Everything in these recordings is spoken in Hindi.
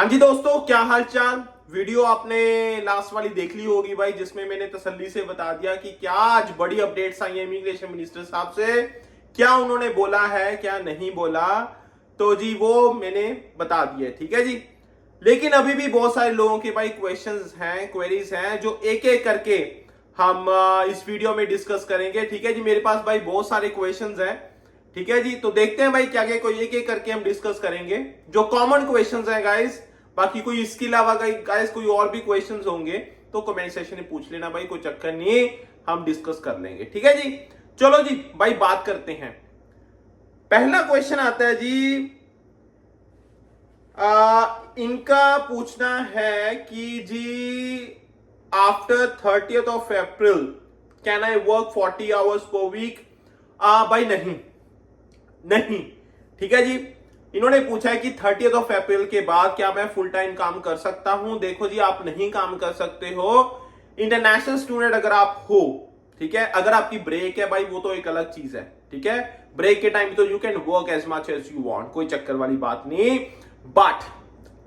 हाँ जी दोस्तों, क्या हाल चाल। वीडियो आपने लास्ट वाली देख ली होगी भाई, जिसमें मैंने तसल्ली से बता दिया कि क्या आज बड़ी अपडेट्स आई है इमिग्रेशन मिनिस्टर साहब से, क्या उन्होंने बोला है क्या नहीं बोला। तो जी वो मैंने बता दिया, ठीक है जी। लेकिन अभी भी बहुत सारे लोगों के भाई क्वेश्चंस हैं, क्वेरीज हैं, जो एक एक करके हम इस वीडियो में डिस्कस करेंगे, ठीक है जी। मेरे पास भाई बहुत सारे क्वेश्चंस हैं, ठीक है जी। तो देखते हैं भाई क्या क्या कोई एक एक करके हम डिस्कस करेंगे जो कॉमन क्वेश्चंस हैं गाइस। बाकी कोई इसके अलावा गाइस कोई और भी क्वेश्चंस होंगे तो कमेंट सेक्शन में पूछ लेना भाई, कोई चक्कर नहीं, हम डिस्कस कर लेंगे, ठीक है जी। चलो जी भाई बात करते हैं। पहला क्वेश्चन आता है जी, इनका पूछना है कि जी after 30th of April can I work 40 hours per week। भाई नहीं, नहीं, ठीक है जी। इन्होंने पूछा है कि 30th of April के बाद क्या मैं फुल टाइम काम कर सकता हूं। देखो जी, आप नहीं काम कर सकते हो। इंटरनेशनल स्टूडेंट अगर आप हो, ठीक है, अगर आपकी ब्रेक है भाई वो तो एक अलग चीज है, ठीक है। ब्रेक के टाइम तो you can work as much as you want, कोई चक्कर वाली बात नहीं। बट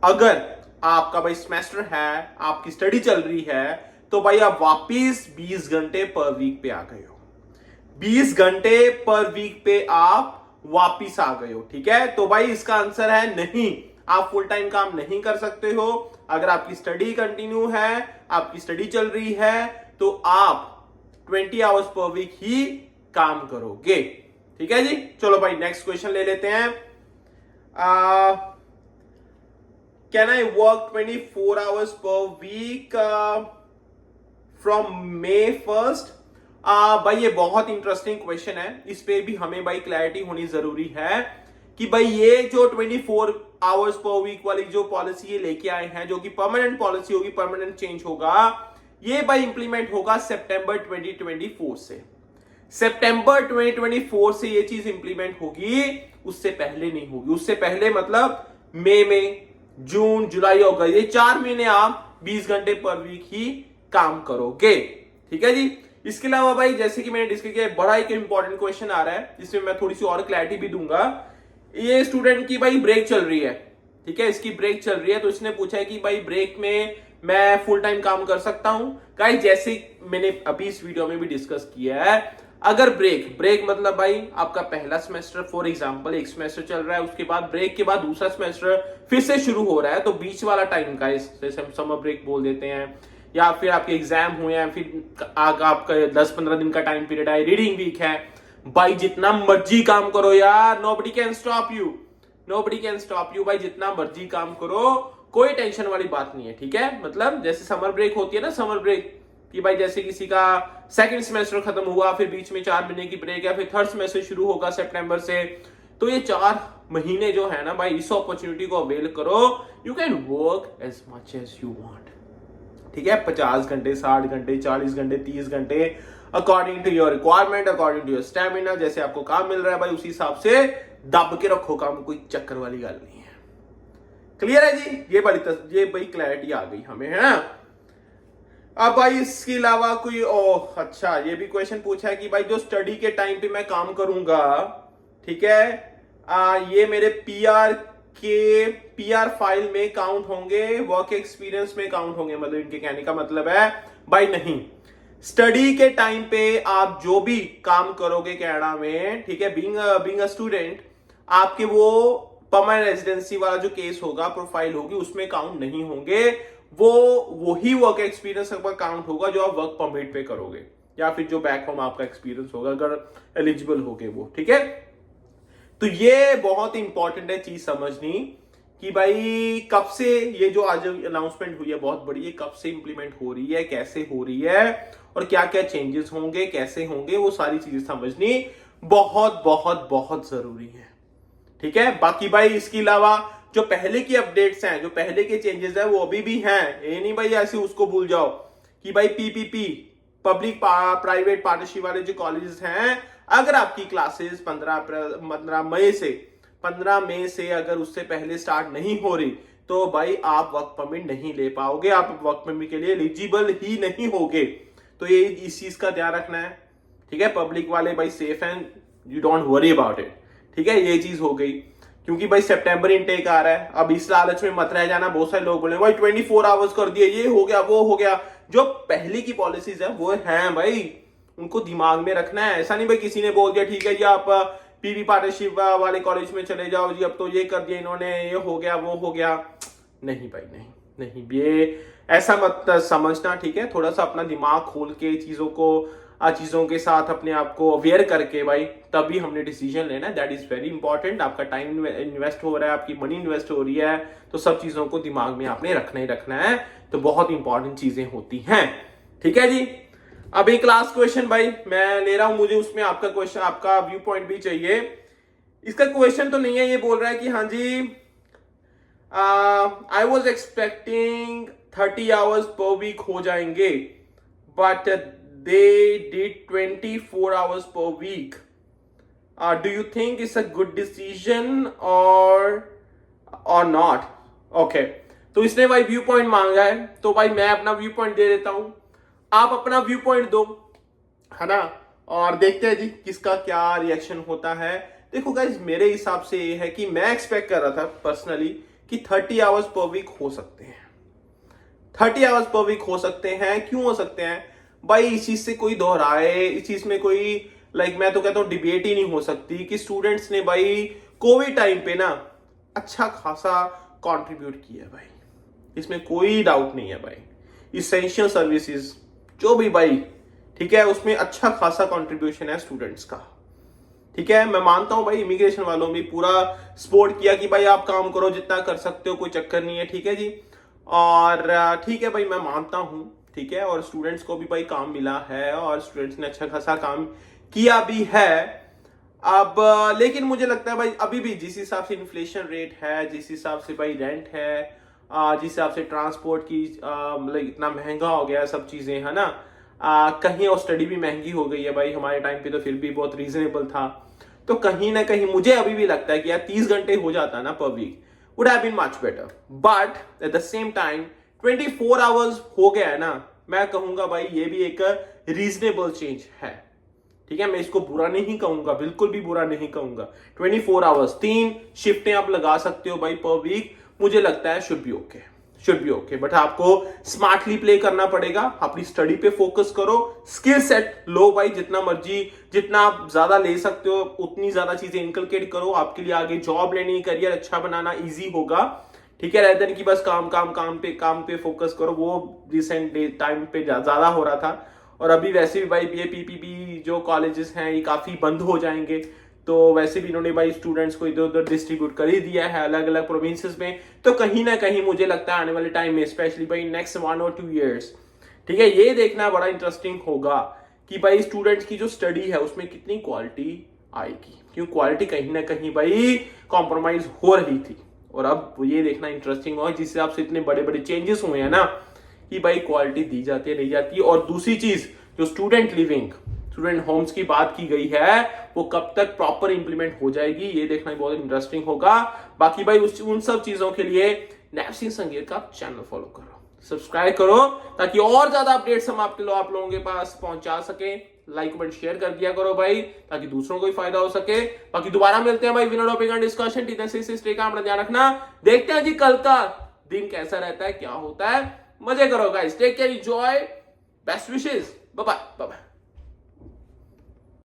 अगर आपका भाई सेमेस्टर है, आपकी स्टडी चल रही है, तो भाई आप वापिस 20 घंटे पर वीक पे आ गए हो, 20 घंटे पर वीक पे आप वापिस आ गए हो, ठीक है। तो भाई इसका आंसर है नहीं, आप फुल टाइम काम नहीं कर सकते हो। अगर आपकी स्टडी कंटिन्यू है, आपकी स्टडी चल रही है, तो आप 20 आवर्स पर वीक ही काम करोगे, ठीक है जी। चलो भाई नेक्स्ट क्वेश्चन ले लेते हैं। Can I work 24 hours per week from May 1st। भाई ये बहुत इंटरेस्टिंग क्वेश्चन है, इस पे भी हमें भाई क्लैरिटी होनी जरूरी है कि भाई ये जो 24 आवर्स पर वीक वाली जो पॉलिसी ये लेके आए हैं, जो कि परमानेंट पॉलिसी होगी, परमानेंट चेंज होगा, ये भाई इंप्लीमेंट होगा सितंबर 2024 से। सितंबर 2024 से ये चीज इंप्लीमेंट होगी, उससे पहले नहीं होगी। उससे पहले मतलब मई में, जून, जुलाई, अगस्त, ये 4 महीने आप 20 घंटे पर वीक ही काम करोगे, ठीक है जी। इसके अलावा भाई जैसे कि मैंने डिस्कस किया, बड़ा एक इंपॉर्टेंट क्वेश्चन आ रहा है जिसमें मैं थोड़ी सी और क्लैरिटी भी दूंगा। ये स्टूडेंट की भाई ब्रेक चल रही है, ठीक है, इसकी ब्रेक चल रही है, तो इसने पूछा है कि भाई ब्रेक में मैं फुल टाइम काम कर सकता हूं। गाइस जैसे मैंने अभी इस वीडियो में भी डिस्कस किया है, अगर ब्रेक मतलब भाई आपका पहला सेमेस्टर फॉर एग्जांपल एक सेमेस्टर चल रहा है, उसके बाद ब्रेक के बाद दूसरा सेमेस्टर फिर से शुरू हो रहा है, तो बीच वाला टाइम का जैसे हम समर ब्रेक बोल देते हैं, या फिर आपके एग्जाम हुए हैं, फिर आपका 10-15 दिन का टाइम पीरियड है, रीडिंग वीक है, भाई जितना मर्जी काम करो यार, nobody can stop you, nobody can stop you. भाई जितना मर्जी काम करो, कोई टेंशन वाली बात नहीं है, ठीक है। मतलब जैसे समर ब्रेक होती है ना, समर ब्रेक कि भाई जैसे किसी का सेकंड सेमेस्टर खत्म हुआ, फिर बीच में 4 महीने की ब्रेक है, फिर थर्ड सेमेस्टर शुरू होगा सितंबर से, तो ये 4 महीने जो है ना भाई, इस अपॉर्चुनिटी को अवेल करो। You can work as much as you want, ठीक है। 50 घंटे, 60 घंटे, 40 घंटे, 30 घंटे, according to your requirement, according to your stamina, जैसे आपको काम मिल रहा है भाई उसी हिसाब से दब के रखो काम, कोई चक्कर वाली गल नहीं है। क्लियर है जी, ये भाई क्लैरिटी आ गई हमें, है ना। अब भाई इसके अलावा कोई अच्छा ये भी क्वेश्चन पूछा है कि भाई जो स्टडी के टाइम पे मैं काम करूंगा, ठीक है, ये मेरे पीआर फाइल में काउंट होंगे, वर्क एक्सपीरियंस में काउंट होंगे। मतलब इनके कहने का मतलब है भाई नहीं, स्टडी के टाइम पे आप जो भी काम करोगे कनाडा में, ठीक है, बीइंग अ स्टूडेंट, आपके वो परमानेंट रेजिडेंसी वाला जो केस होगा, प्रोफाइल होगी, उसमें काउंट नहीं होंगे। वही वर्क एक्सपीरियंस का काउंट होगा जो आप वर्क परमिट पे करोगे, या फिर जो बैक होम आपका एक्सपीरियंस होगा अगर एलिजिबल होगे वो, ठीक है। तो ये बहुत इंपॉर्टेंट है चीज समझनी कि भाई कब से ये जो आज अनाउंसमेंट हुई है बहुत बड़ी, ये कब से इंप्लीमेंट हो रही है, कैसे हो रही है, और क्या क्या चेंजेस होंगे, कैसे होंगे, वो सारी चीजें समझनी बहुत बहुत बहुत जरूरी है, ठीक है। बाकी भाई इसके अलावा जो पहले की अपडेट्स हैं, जो पहले के चेंजेस हैं, वो अभी भी हैं। ये नहीं भाई ऐसे उसको भूल जाओ कि भाई पीपीपी, पब्लिक प्राइवेट पार्टनरशिप वाले जो कॉलेजेस हैं, अगर आपकी क्लासेस 15 मई से अगर उससे पहले स्टार्ट नहीं हो रही, तो भाई आप वर्क परमिट नहीं ले पाओगे, आप वर्क परमिट के लिए एलिजिबल ही नहीं होगे। तो ये इस चीज का ध्यान रखना है, ठीक है। पब्लिक वाले भाई सेफ हैं, you don't worry about it, ठीक है, ये चीज हो गई। क्योंकि भाई सितंबर इनटेक आ रहा है। अब इस लालच में मत रह जाना, बहुत सारे लोग बोले भाई 24 आवर्स कर दिए, ये हो गया वो हो गया। जो पहले की पॉलिसीज है वो हैं भाई, उनको दिमाग में रखना है। ऐसा नहीं भाई किसी ने बोल दिया ठीक है जी आप पीवी पार्टनरशिप वाले कॉलेज में चले जाओ जी, अब तो ये कर दिया इन्होंने, ये हो गया वो हो गया। नहीं भाई नहीं नहीं, ये ऐसा मत समझना, ठीक है। थोड़ा सा अपना दिमाग खोल के चीजों के साथ अपने आप को अवेयर करके भाई तभी हमने डिसीजन लेना है। That is very important. आपका टाइम इन्वेस्ट हो रहा है, आपकी मनी इन्वेस्ट हो रही है, तो सब चीजों को दिमाग में आपने रखना ही रखना है। तो बहुत इंपॉर्टेंट चीजें होती हैं, ठीक है जी। अब एक लास्ट क्वेश्चन भाई मैं ले रहा हूं, मुझे उसमें आपका क्वेश्चन, आपका व्यू पॉइंट भी चाहिए। इसका क्वेश्चन तो नहीं है, ये बोल रहा है कि हाँ जी I was expecting 30 hours per week हो जाएंगे, but they did 24 hours per week. Do you think it's a good decision or not? Okay. तो इसने भाई व्यू पॉइंट मांगा है, तो भाई मैं अपना व्यू पॉइंट दे देता हूं, आप अपना व्यू पॉइंट दो, है ना, और देखते हैं जी किसका क्या रिएक्शन होता है। देखो गाइस, मेरे हिसाब से ये है कि मैं एक्सपेक्ट कर रहा था पर्सनली कि 30 आवर्स पर वीक हो सकते हैं, 30 आवर्स पर वीक हो सकते हैं। क्यों हो सकते हैं भाई, इस चीज से कोई दोहराए, इस चीज में कोई मैं तो कहता हूं डिबेट ही नहीं हो सकती कि स्टूडेंट्स ने भाई कोविड टाइम पे ना अच्छा खासा कंट्रीब्यूट किया है भाई, इसमें कोई डाउट नहीं है भाई। इसेंशियल सर्विसेज जो भी भाई, ठीक है, उसमें अच्छा खासा कंट्रीब्यूशन है स्टूडेंट्स का, ठीक है। मैं मानता हूं भाई इमिग्रेशन वालों भी पूरा सपोर्ट किया कि भाई आप काम करो जितना कर सकते हो, कोई चक्कर नहीं है, ठीक है जी। और ठीक है भाई, मैं मानता हूं, ठीक है, और स्टूडेंट्स को भी भाई काम मिला है और स्टूडेंट्स ने अच्छा खासा काम किया भी है। अब लेकिन मुझे लगता है भाई अभी भी जिस हिसाब से इन्फ्लेशन रेट है, जिस हिसाब से भाई रेंट है, जिस हिसाब से ट्रांसपोर्ट की इतना महंगा हो गया है सब चीजें, है ना, कहीं और स्टडी भी महंगी हो गई है भाई। हमारे टाइम पे तो फिर भी बहुत रीजनेबल था। तो कहीं ना कहीं मुझे अभी भी लगता है कि यार 30 घंटे हो जाता ना per week, would have been much better. But at the same time 24 hours हो गया है ना, मैं कहूंगा भाई ये भी एक रीजनेबल चेंज है, ठीक है। मैं इसको बुरा नहीं कहूंगा, बिल्कुल भी बुरा नहीं कहूंगा। 24 आवर्स 3 शिफ्टें आप लगा सकते हो भाई पर वीक, मुझे लगता है should be okay, should be okay. But आपको स्मार्टली प्ले करना पड़ेगा, अपनी स्टडी पे फोकस करो, स्किल सेट लो भाई जितना मर्जी, जितना आप ज्यादा ले सकते हो उतनी ज्यादा चीजें इनकलकेट करो। आपके लिए आगे जॉब लेनी, करियर अच्छा बनाना इजी होगा, ठीक है, रहते कि बस काम पे फोकस करो। वो रिसेंट टाइम पे ज्यादा हो रहा था, और अभी वैसे भी भाई ये पीपीपी जो कॉलेजेस हैं ये काफी बंद हो जाएंगे, तो वैसे भी इन्होंने भाई स्टूडेंट्स को इधर उधर डिस्ट्रीब्यूट कर ही दिया है अलग अलग प्रोविंसेस में। तो कहीं ना कहीं मुझे लगता है आने वाले टाइम में, स्पेशली भाई नेक्स्ट 1 और 2 ईयर्स, ठीक है, ये देखना बड़ा इंटरेस्टिंग होगा कि भाई स्टूडेंट्स की जो स्टडी है उसमें कितनी क्वालिटी आएगी, क्यों क्वालिटी कहीं ना कहीं भाई कॉम्प्रोमाइज हो रही थी। और अब ये देखना इंटरेस्टिंग होगा जिस हिसाब से इतने बड़े बड़े चेंजेस हुए हैं ना, कि भाई क्वालिटी दी जाती है नहीं जाती। और दूसरी चीज जो स्टूडेंट लिविंग, स्टूडेंट होम्स की बात की गई है, वो कब तक प्रॉपर इंप्लीमेंट हो जाएगी, ये देखना बहुत इंटरेस्टिंग होगा। बाकी भाई उन सब चीजों के लिए नैपसिन संगीत का चैनल फॉलो करो, सब्सक्राइब करो, ताकि और ज्यादा अपडेट्स हम आप लोगों के पास पहुंचा सके। लाइक कमेंट शेयर कर दिया करो भाई, ताकि दूसरों को भी फायदा हो सके। बाकी दोबारा मिलते हैं भाई winner topic and discussion. Stay का अपना ध्यान रखना। देखते हैं जी कल का दिन कैसा रहता है, क्या होता है। मजे करो guys, take care, enjoy, best wishes, bye bye.